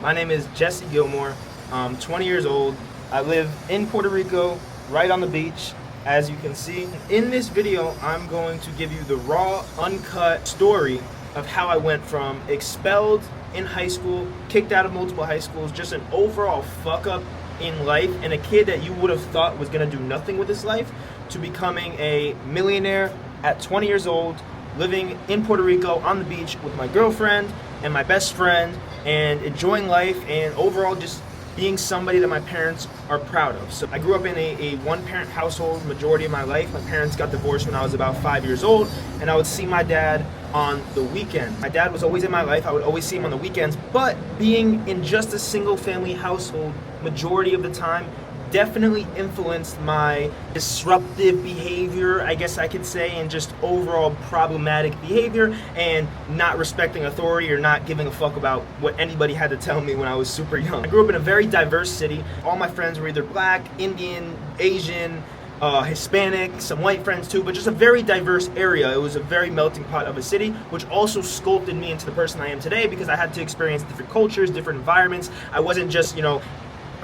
My name is Jesse Gilmore. I'm 20 years old. I live in Puerto Rico, right on the beach, as you can see. In this video, I'm going to give you the raw, uncut story of how I went from expelled in high school, kicked out of multiple high schools, just an overall fuck up in life, and a kid that you would have thought was gonna do nothing with his life, to becoming a millionaire at 20 years old, living in Puerto Rico on the beach with my girlfriend and my best friend, and enjoying life, and overall just being somebody that my parents are proud of. So I grew up in a one-parent household majority of my life. My parents got divorced when I was about 5 years old, and I would see my dad on the weekend. My dad was always in my life. I would always see him on the weekends, but being in just a single-family household majority of the time definitely influenced my disruptive behavior, I guess I could say, and just overall problematic behavior, and not respecting authority or not giving a fuck about what anybody had to tell me when I was super young. I grew up in a very diverse city. All my friends were either black, Indian, Asian, Hispanic, some white friends too, but just a very diverse area. It was a very melting pot of a city, which also sculpted me into the person I am today, because I had to experience different cultures, different environments. I wasn't just,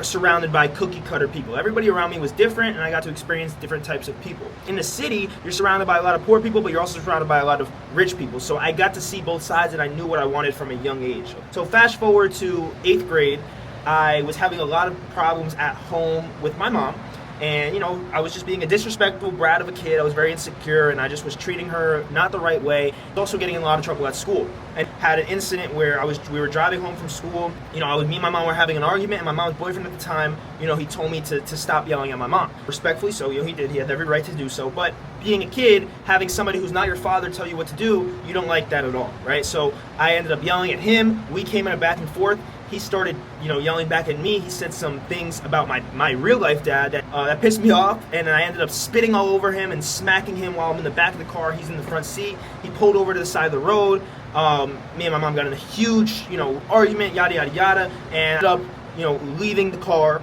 surrounded by cookie cutter people. Everybody around me was different, and I got to experience different types of people. In the city, you're surrounded by a lot of poor people, but you're also surrounded by a lot of rich people. So I got to see both sides, and I knew what I wanted from a young age. So fast forward to 8th grade, I was having a lot of problems at home with my mom. And I was just being a disrespectful brat of a kid. I was very insecure, and I just was treating her not the right way. I was also getting in a lot of trouble at school. And had an incident where we were driving home from school. Me and my mom were having an argument, and my mom's boyfriend at the time, he told me to stop yelling at my mom. Respectfully so, he did. He had every right to do so. But being a kid, having somebody who's not your father tell you what to do, you don't like that at all, right? So I ended up yelling at him. We came in a back and forth. He started, yelling back at me. He said some things about my real life dad that pissed me off, and I ended up spitting all over him and smacking him while I'm in the back of the car. He's in the front seat. He pulled over to the side of the road. Me and my mom got in a huge, argument, yada, yada, yada, and ended up, leaving the car.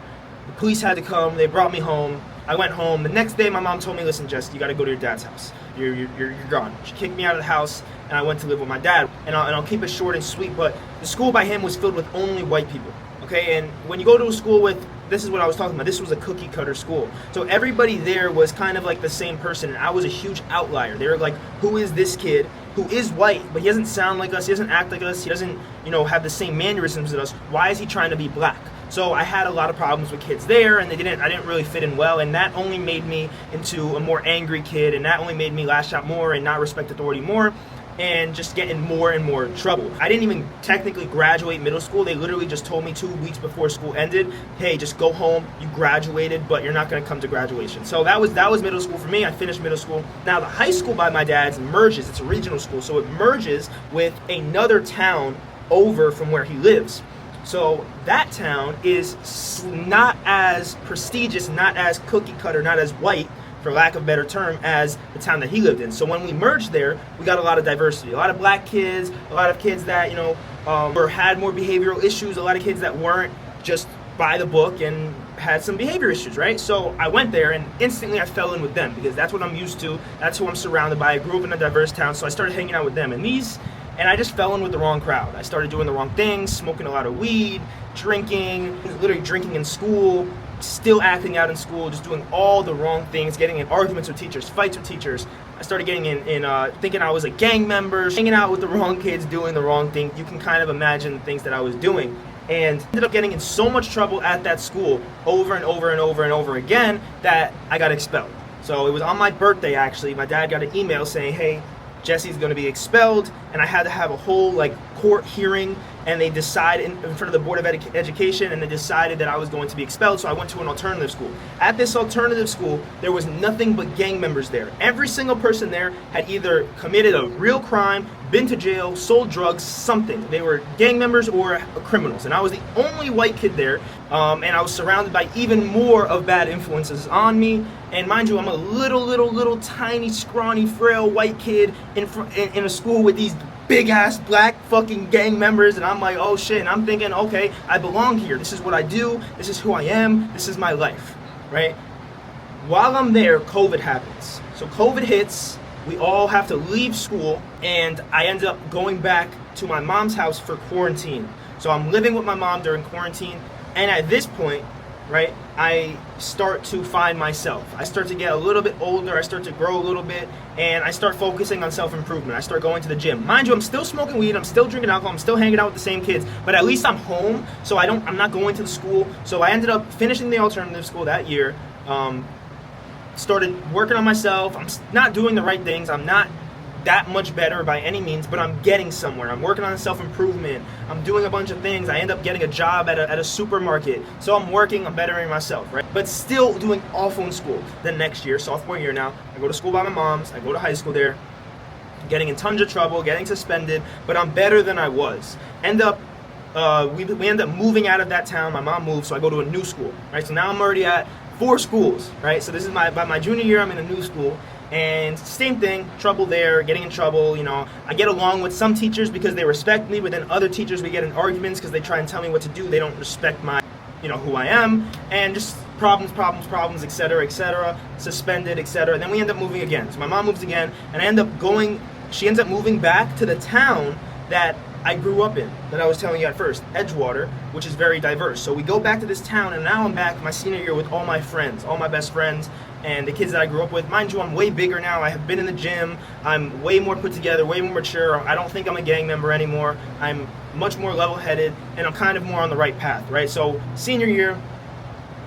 The police had to come. They brought me home. I went home. The next day, my mom told me, listen, Jess, you got to go to your dad's house. You're gone. She kicked me out of the house, and I went to live with my dad. And I'll keep it short and sweet, but the school by him was filled with only white people, okay? And when you go to a school with, this is what I was talking about, this was a cookie cutter school. So everybody there was kind of like the same person, and I was a huge outlier. They were like, who is this kid who is white, but he doesn't sound like us, he doesn't act like us, he doesn't, have the same mannerisms as us. Why is he trying to be black? So I had a lot of problems with kids there, and I didn't really fit in well, and that only made me into a more angry kid, and that only made me lash out more and not respect authority more, and just get in more and more trouble. I didn't even technically graduate middle school. They literally just told me 2 weeks before school ended, hey, just go home, you graduated, but you're not gonna come to graduation. So that was middle school for me. I finished middle school. Now the high school by my dad's merges, it's a regional school, so it merges with another town over from where he lives. So that town is not as prestigious, not as cookie cutter, not as white, for lack of a better term, as the town that he lived in. So when we merged there, we got a lot of diversity. A lot of black kids, a lot of kids that, had more behavioral issues, a lot of kids that weren't just by the book and had some behavior issues, right? So I went there, and instantly I fell in with them, because that's what I'm used to. That's who I'm surrounded by. I grew up in a diverse town, so I started hanging out with them. And I just fell in with the wrong crowd. I started doing the wrong things, smoking a lot of weed, drinking, literally drinking in school, still acting out in school, just doing all the wrong things, getting in arguments with teachers, fights with teachers. I started getting in thinking I was a gang member, hanging out with the wrong kids, doing the wrong thing. You can kind of imagine the things that I was doing. And ended up getting in so much trouble at that school over and over and over and over again that I got expelled. So it was on my birthday, actually. My dad got an email saying, hey, Jesse's going to be expelled, and I had to have a whole court hearing, and they decided in front of the Board of Education, and they decided that I was going to be expelled. So I went to an alternative school. At this alternative school, there was nothing but gang members there. Every single person there had either committed a real crime, been to jail, sold drugs, something. They were gang members or criminals, and I was the only white kid there, and I was surrounded by even more of bad influences on me. And mind you, I'm a little tiny, scrawny, frail white kid in a school with these big ass black fucking gang members, and I'm like, oh shit, and I'm thinking, okay, I belong here. This is what I do. This is who I am. This is my life, right? While I'm there, COVID happens. So COVID hits. We all have to leave school, and I ended up going back to my mom's house for quarantine. So I'm living with my mom during quarantine, and at this point, right, I start to find myself. I start to get a little bit older, I start to grow a little bit, and I start focusing on self-improvement. I start going to the gym. Mind you, I'm still smoking weed, I'm still drinking alcohol, I'm still hanging out with the same kids, but at least I'm home, so I'm not going to the school. So I ended up finishing the alternative school that year, started working on myself. I'm not doing the right things, I'm not that much better by any means, but I'm getting somewhere. I'm working on self-improvement. I'm doing a bunch of things. I end up getting a job at a supermarket. So I'm working, I'm bettering myself, right? But still doing awful in school. Then next year, sophomore year now, I go to school by my mom's. I go to high school there, getting in tons of trouble, getting suspended, but I'm better than I was. We end up moving out of that town. My mom moved, so I go to a new school, right? So now I'm already at 4 schools, right? So this is by my junior year, I'm in a new school. And same thing, trouble there, getting in trouble, you know. I get along with some teachers because they respect me, but then other teachers, we get in arguments because they try and tell me what to do. They don't respect my, who I am, and just problems, etc., suspended, etc. Then we end up moving again. So my mom moves again, and she ends up moving back to the town that I grew up in, that I was telling you at first, Edgewater, which is very diverse. So we go back to this town, and now I'm back my senior year with all my friends, all my best friends, and the kids that I grew up with. Mind you, I'm way bigger now. I have been in the gym. I'm way more put together, way more mature. I don't think I'm a gang member anymore. I'm much more level-headed, and I'm kind of more on the right path, right? So senior year,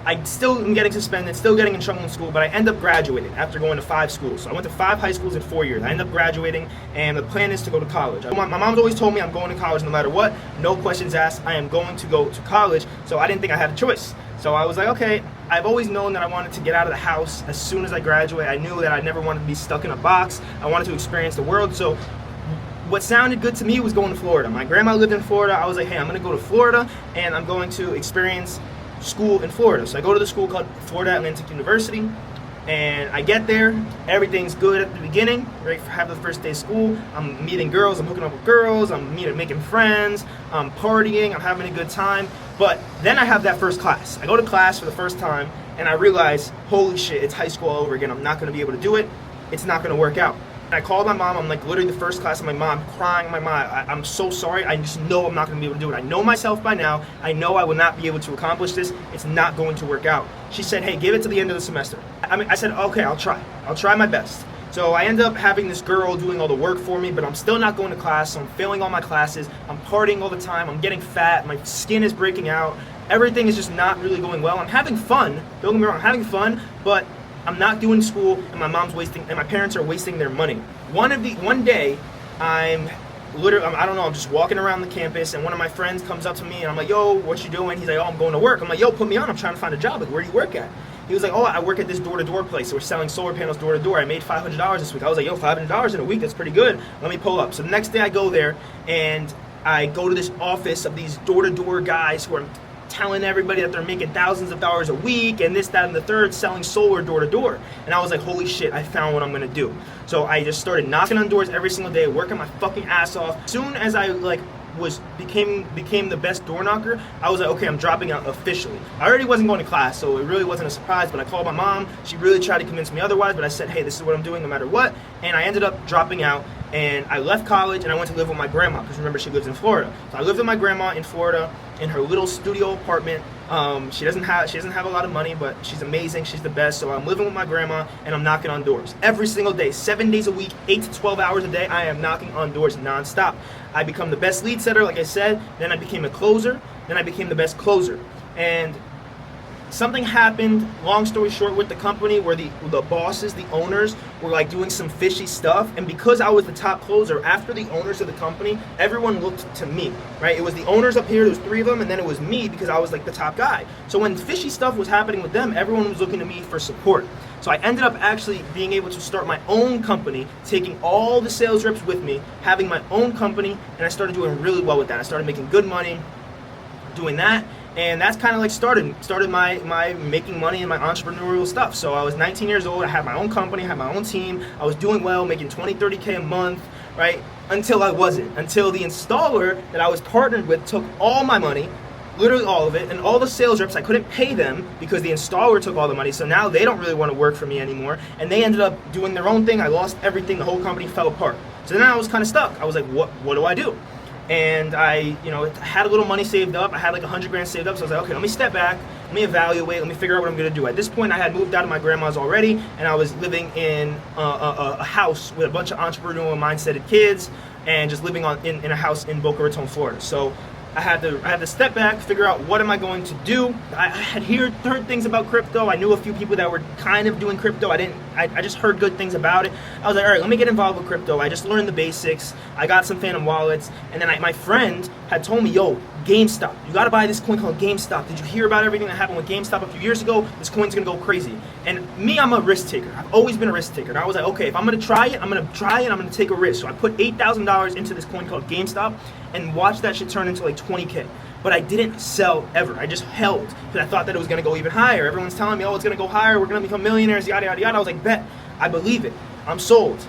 I still am getting suspended, still getting in trouble in school, but I end up graduating after going to 5 schools. So I went to 5 high schools in 4 years. I end up graduating, and the plan is to go to college. My mom's always told me I'm going to college no matter what. No questions asked. I am going to go to college, so I didn't think I had a choice. So I was like, okay, I've always known that I wanted to get out of the house as soon as I graduate. I knew that I never wanted to be stuck in a box. I wanted to experience the world. So what sounded good to me was going to Florida. My grandma lived in Florida. I was like, hey, I'm going to go to Florida, and I'm going to experience school in Florida. So I go to the school called Florida Atlantic University, and I get there, everything's good at the beginning, right? Have the first day of school, I'm meeting girls, I'm hooking up with girls, I'm making friends, I'm partying, I'm having a good time. But then I have that first class. I go to class for the first time, and I realize, holy shit, it's high school all over again. I'm not going to be able to do it. It's not going to work out. I called my mom. I'm like literally the first class of my mom, crying. My mom, I'm so sorry. I just know I'm not going to be able to do it. I know myself by now. I know I will not be able to accomplish this. It's not going to work out. She said, hey, give it to the end of the semester. I said, okay, I'll try. I'll try my best. So I end up having this girl doing all the work for me, but I'm still not going to class. So I'm failing all my classes. I'm partying all the time. I'm getting fat. My skin is breaking out. Everything is just not really going well. I'm having fun. Don't get me wrong, I'm having fun, but I'm not doing school, and my parents are wasting their money. One day, I'm just walking around the campus, and one of my friends comes up to me, and I'm like, yo, what you doing? He's like, oh, I'm going to work. I'm like, yo, put me on, I'm trying to find a job. Like, where do you work at? He was like, oh, I work at this door-to-door place. So we're selling solar panels door-to-door. I made $500 this week. I was like, yo, $500 in a week, that's pretty good. Let me pull up. So the next day I go there, and I go to this office of these door-to-door guys who are telling everybody that they're making thousands of dollars a week and this, that, and the third, selling solar door to door. And I was like, holy shit, I found what I'm gonna do. So I just started knocking on doors every single day, working my fucking ass off. As soon as I became the best door knocker, I was like, okay, I'm dropping out officially. I already wasn't going to class, so it really wasn't a surprise, but I called my mom. She really tried to convince me otherwise, but I said, hey, this is what I'm doing no matter what. And I ended up dropping out, and I left college, and I went to live with my grandma, because remember, she lives in Florida. So I lived with my grandma in Florida in her little studio apartment. She doesn't have a lot of money, but she's amazing. She's the best. So I'm living with my grandma, and I'm knocking on doors every single day, 7 days a week, 8 to 12 hours a day. I am knocking on doors nonstop. I become the best lead setter, like I said. Then I became a closer. Then I became the best closer. And something happened, long story short, with the company where the bosses, the owners, were like doing some fishy stuff. And because I was the top closer, after the owners of the company, everyone looked to me, right? It was the owners up here, there was 3 of them, and then it was me because I was like the top guy. So when fishy stuff was happening with them, everyone was looking to me for support. So I ended up actually being able to start my own company, taking all the sales reps with me, having my own company, and I started doing really well with that. I started making good money doing that. And that's kind of like started my making money and my entrepreneurial stuff. So I was 19 years old, I had my own company, I had my own team, I was doing well, making 20, 30K a month, right? Until I wasn't. Until the installer that I was partnered with took all my money, literally all of it, and all the sales reps, I couldn't pay them because the installer took all the money. So now they don't really want to work for me anymore. And they ended up doing their own thing. I lost everything, the whole company fell apart. So then I was kind of stuck. I was like, what do I do? and I, had a little money saved up. I had like 100 grand saved up, so I was like, okay, let me step back, let me evaluate, let me figure out what I'm gonna do. At this point, I had moved out of my grandma's already, and I was living in a house with a bunch of entrepreneurial mindseted kids, and just living in a house in Boca Raton, Florida. So I had to step back, figure out what am I going to do. I had heard things about crypto. I knew a few people that were kind of doing crypto. I just heard good things about it. I was like, all right, let me get involved with crypto. I just learned the basics. I got some Phantom wallets, and then my friend had told me, yo, GameStop, you gotta buy this coin called GameStop. Did you hear about everything that happened with GameStop a few years ago? This coin's gonna go crazy. And me, I'm a risk taker. I've always been a risk taker. And I was like, okay, if I'm gonna try it, I'm gonna take a risk. So I put $8,000 into this coin called GameStop and watched that shit turn into like 20K. But I didn't sell ever. I just held because I thought that it was gonna go even higher. Everyone's telling me, oh, it's gonna go higher, we're gonna become millionaires, yada, yada, yada. I was like, bet, I believe it. I'm sold.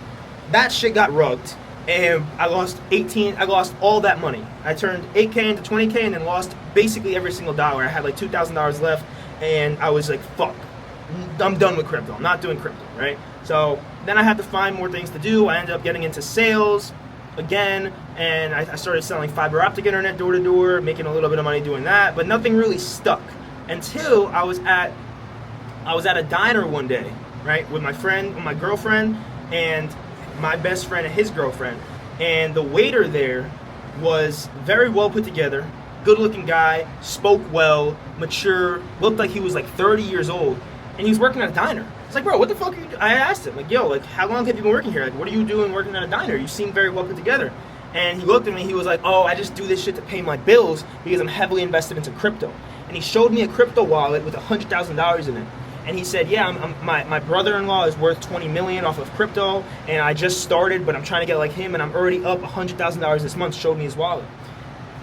That shit got rugged. And I lost all that money. I turned 8K into 20K and then lost basically every single dollar. I had like $2,000 left, and I was like, fuck, I'm done with crypto. I'm not doing crypto, right? So then I had to find more things to do. I ended up getting into sales again, and I started selling fiber optic internet door to door, making a little bit of money doing that, but nothing really stuck until I was at a diner one day, right, with my girlfriend, and my best friend and his girlfriend, and the waiter there was very well put together, good looking guy, spoke well, mature, looked like he was like 30 years old, and he was working at a diner. It's like, bro, what the fuck are you doing? I asked him, like, yo, like, how long have you been working here? Like, what are you doing working at a diner? You seem very well put together. And he looked at me, he was like, oh, I just do this shit to pay my bills because I'm heavily invested into crypto. And he showed me a crypto wallet with $100,000 in it. And he said, yeah, my brother-in-law is worth $20 million off of crypto, and I just started, but I'm trying to get like him, and I'm already up $100,000 this month. Showed me his wallet.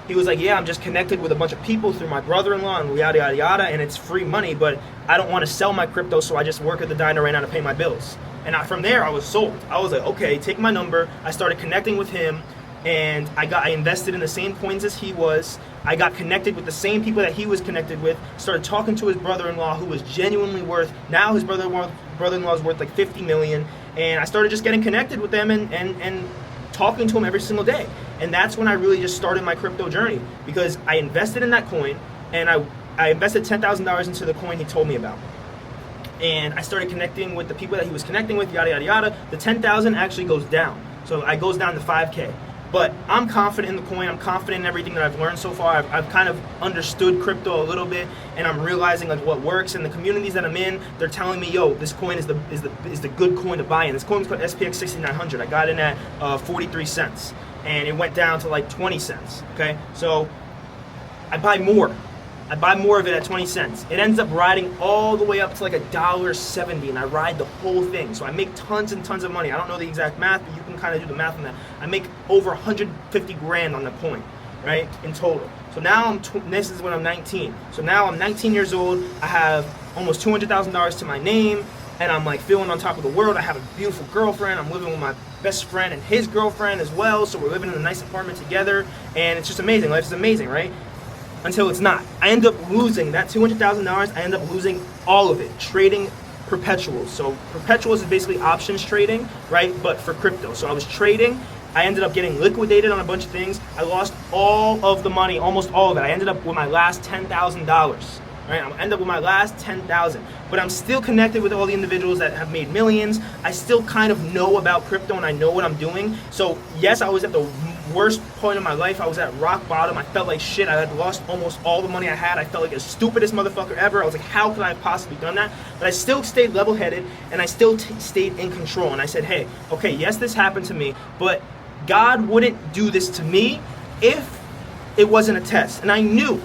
He was like, yeah, I'm just connected with a bunch of people through my brother-in-law and yada, yada, yada, and it's free money, but I don't want to sell my crypto, so I just work at the diner right now to pay my bills. And from there, I was sold. I was like, okay, take my number. I started connecting with him, and I invested in the same coins as he was. I got connected with the same people that he was connected with, started talking to his brother-in-law, who was genuinely worth, now his brother-in-law is worth like 50 million, and I started just getting connected with them and talking to him every single day. And that's when I really just started my crypto journey, because I invested in that coin, and I invested $10,000 into the coin he told me about. And I started connecting with the people that he was connecting with, yada, yada, yada. The 10,000 actually goes down. So it goes down to 5K. But I'm confident in the coin. I'm confident in everything that I've learned so far. I've kind of understood crypto a little bit, and I'm realizing like what works. And the communities that I'm in, they're telling me, yo, this coin is the good coin to buy in. This coin's called SPX 6900. I got in at 43 cents, and it went down to like 20 cents. Okay, so I buy more. I buy more of it at 20 cents. It ends up riding all the way up to like $1.70, and I ride the whole thing. So I make tons and tons of money. I don't know the exact math, but you can kind of do the math on that. I make over 150 grand on the coin, right, in total. So now this is when I'm 19. So now I'm 19 years old. I have almost $200,000 to my name, and I'm like feeling on top of the world. I have a beautiful girlfriend. I'm living with my best friend and his girlfriend as well. So we're living in a nice apartment together, and it's just amazing. Life is amazing, right? Until it's not. I end up losing that $200,000. I end up losing all of it trading perpetuals. So perpetuals is basically options trading, right? But for crypto. So I was trading. I ended up getting liquidated on a bunch of things. I lost all of the money, almost all of it. I ended up with my last $10,000. Right? I ended up with my last $10,000. But I'm still connected with all the individuals that have made millions. I still kind of know about crypto, and I know what I'm doing. So yes, I was at the worst point of my life. I was at rock bottom. I felt like shit. I had lost almost all the money I had. I felt like the stupidest motherfucker ever. I was like, how could I have possibly done that? But I still stayed level-headed, and I still stayed in control. And I said, hey, okay, yes, this happened to me, but God wouldn't do this to me if it wasn't a test. And I knew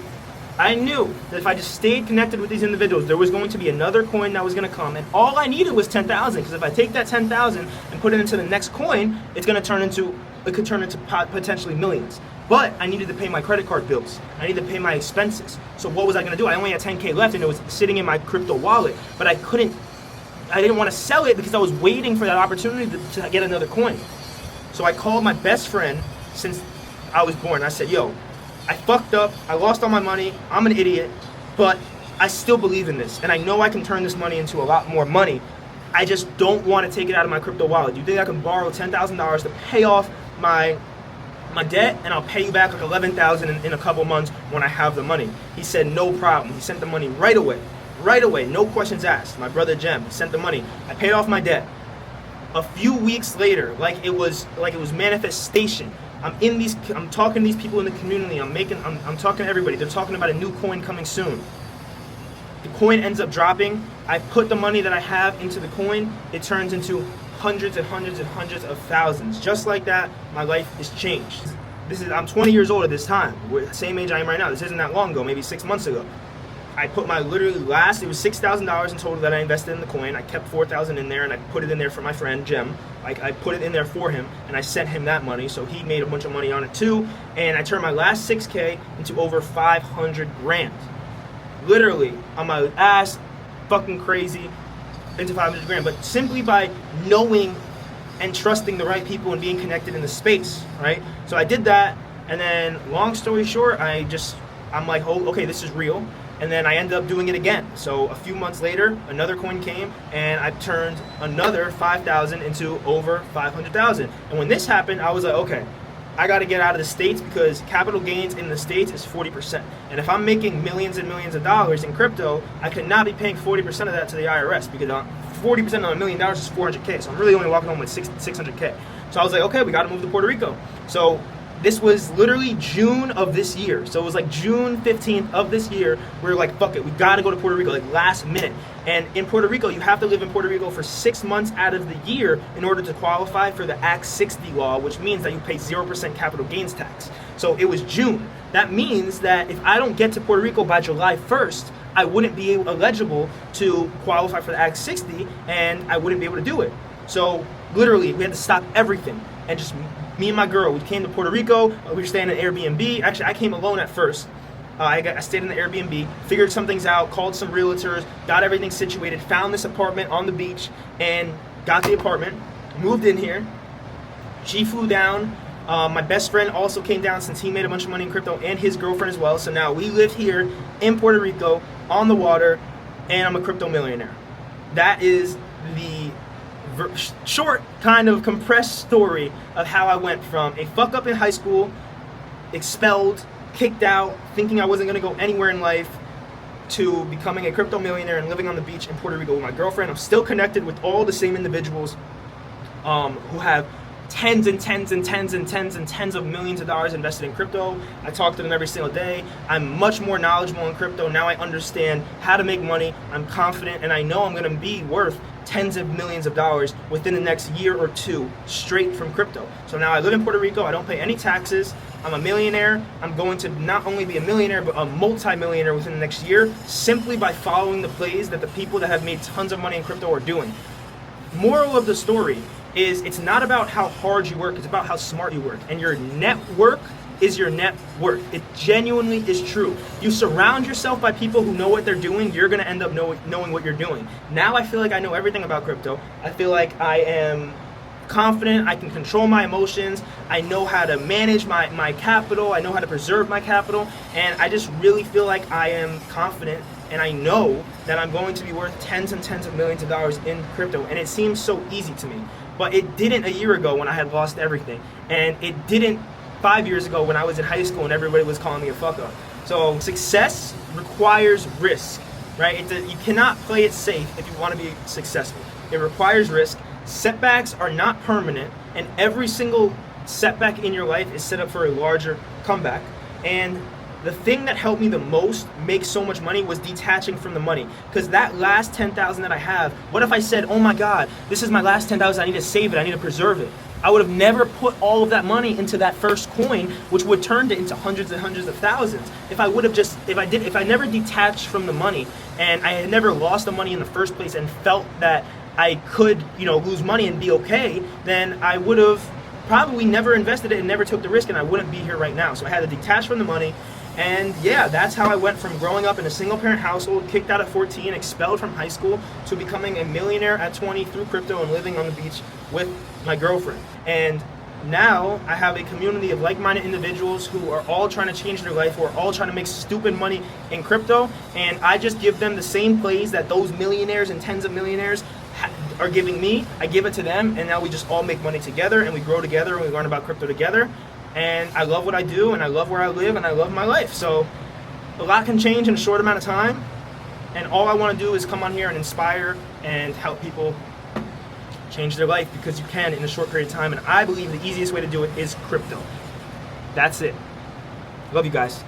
that if I just stayed connected with these individuals, there was going to be another coin that was going to come, and all I needed was 10,000. Because if I take that 10,000 and put it into the next coin, it could turn into potentially millions. But I needed to pay my credit card bills. I needed to pay my expenses. So what was I going to do? I only had 10K left, and it was sitting in my crypto wallet. But I didn't want to sell it because I was waiting for that opportunity to get another coin. So I called my best friend since I was born. I said, yo, I fucked up, I lost all my money, I'm an idiot, but I still believe in this, and I know I can turn this money into a lot more money. I just don't want to take it out of my crypto wallet. Do you think I can borrow $10,000 to pay off my my debt and I'll pay you back like 11,000 in a couple months when I have the money. He said no problem. He sent the money right away. Right away, no questions asked. My brother Jem sent the money. I paid off my debt. A few weeks later, like it was manifestation. I'm talking to these people in the community. I'm talking to everybody. They're talking about a new coin coming soon. The coin ends up dropping. I put the money that I have into the coin. It turns into hundreds and hundreds and hundreds of thousands. Just like that, my life is changed. I'm 20 years old at this time. Same age I am right now. This isn't that long ago, maybe 6 months ago. I put my literally it was $6,000 in total that I invested in the coin. I kept $4,000 in there and I put it in there for my friend Jem. I put it in there for him and I sent him that money, so he made a bunch of money on it too. And I turned my last 6K into over 500 grand. Literally, on my ass, fucking crazy, into 500 grand. But simply by knowing and trusting the right people and being connected in the space, right? So I did that, and then long story short, I'm like, oh, okay, this is real. And then I ended up doing it again. So a few months later, another coin came, and I turned another 5,000 into over 500,000. And when this happened, I was like, okay, I got to get out of the States because capital gains in the States is 40%. And if I'm making millions and millions of dollars in crypto, I could not be paying 40% of that to the IRS because 40% of $1 million is $400K. So I'm really only walking home with 600K. So I was like, okay, we got to move to Puerto Rico. So this was literally June of this year. So it was like June 15th of this year. We were like, fuck it, we gotta go to Puerto Rico, like last minute. And in Puerto Rico, you have to live in Puerto Rico for 6 months out of the year in order to qualify for the Act 60 law, which means that you pay 0% capital gains tax. So it was June. That means that if I don't get to Puerto Rico by July 1st, I wouldn't be eligible to qualify for the Act 60 and I wouldn't be able to do it. So literally, we had to stop everything and just me and my girl, we came to Puerto Rico. We were staying in an Airbnb. Actually, I came alone at first. I stayed in the Airbnb, figured some things out, called some realtors, got everything situated, found this apartment on the beach, and got the apartment, moved in here. She flew down. My best friend also came down since he made a bunch of money in crypto, and his girlfriend as well. So now we live here in Puerto Rico, on the water, and I'm a crypto millionaire. That is the short, kind of compressed story of how I went from a fuck up in high school, expelled, kicked out, thinking I wasn't going to go anywhere in life, to becoming a crypto millionaire and living on the beach in Puerto Rico with my girlfriend. I'm still connected with all the same individuals who have tens and tens and tens and tens and tens of millions of dollars invested in crypto. I talk to them every single day. I'm much more knowledgeable in crypto. Now I understand how to make money. I'm confident and I know I'm going to be worth tens of millions of dollars within the next year or two straight from crypto. So now I live in Puerto Rico. I don't pay any taxes. I'm a millionaire. I'm going to not only be a millionaire, but a multi-millionaire within the next year simply by following the plays that the people that have made tons of money in crypto are doing. Moral of the story is it's not about how hard you work, it's about how smart you work. And your network is your net worth. It genuinely is true. You surround yourself by people who know what they're doing, you're gonna end up knowing what you're doing. Now I feel like I know everything about crypto. I feel like I am confident, I can control my emotions, I know how to manage my capital, I know how to preserve my capital, and I just really feel like I am confident and I know that I'm going to be worth tens and tens of millions of dollars in crypto, and it seems so easy to me. But it didn't a year ago when I had lost everything, and it didn't 5 years ago when I was in high school and everybody was calling me a fuck up. So success requires risk, right? You cannot play it safe if you want to be successful. It requires risk. Setbacks are not permanent, and every single setback in your life is set up for a larger comeback. And the thing that helped me the most make so much money was detaching from the money. Because that last 10,000 that I have, what if I said, oh my God, this is my last 10,000, I need to save it, I need to preserve it. I would have never put all of that money into that first coin, which would turn it into hundreds and hundreds of thousands. If I never detached from the money and I had never lost the money in the first place and felt that I could, lose money and be okay, then I would have probably never invested it and never took the risk, and I wouldn't be here right now. So I had to detach from the money. And yeah, that's how I went from growing up in a single parent household, kicked out at 14, expelled from high school, to becoming a millionaire at 20 through crypto and living on the beach with my girlfriend. And now I have a community of like-minded individuals who are all trying to change their life, who are all trying to make stupid money in crypto, and I just give them the same plays that those millionaires and tens of millionaires are giving me. I give it to them, and now we just all make money together, and we grow together, and we learn about crypto together. and I love what I do, and I love where I live, and I love my life. So a lot can change in a short amount of time, and all I want to do is come on here and inspire and help people change their life, because you can in a short period of time, and I believe the easiest way to do it is crypto. That's it. Love you guys.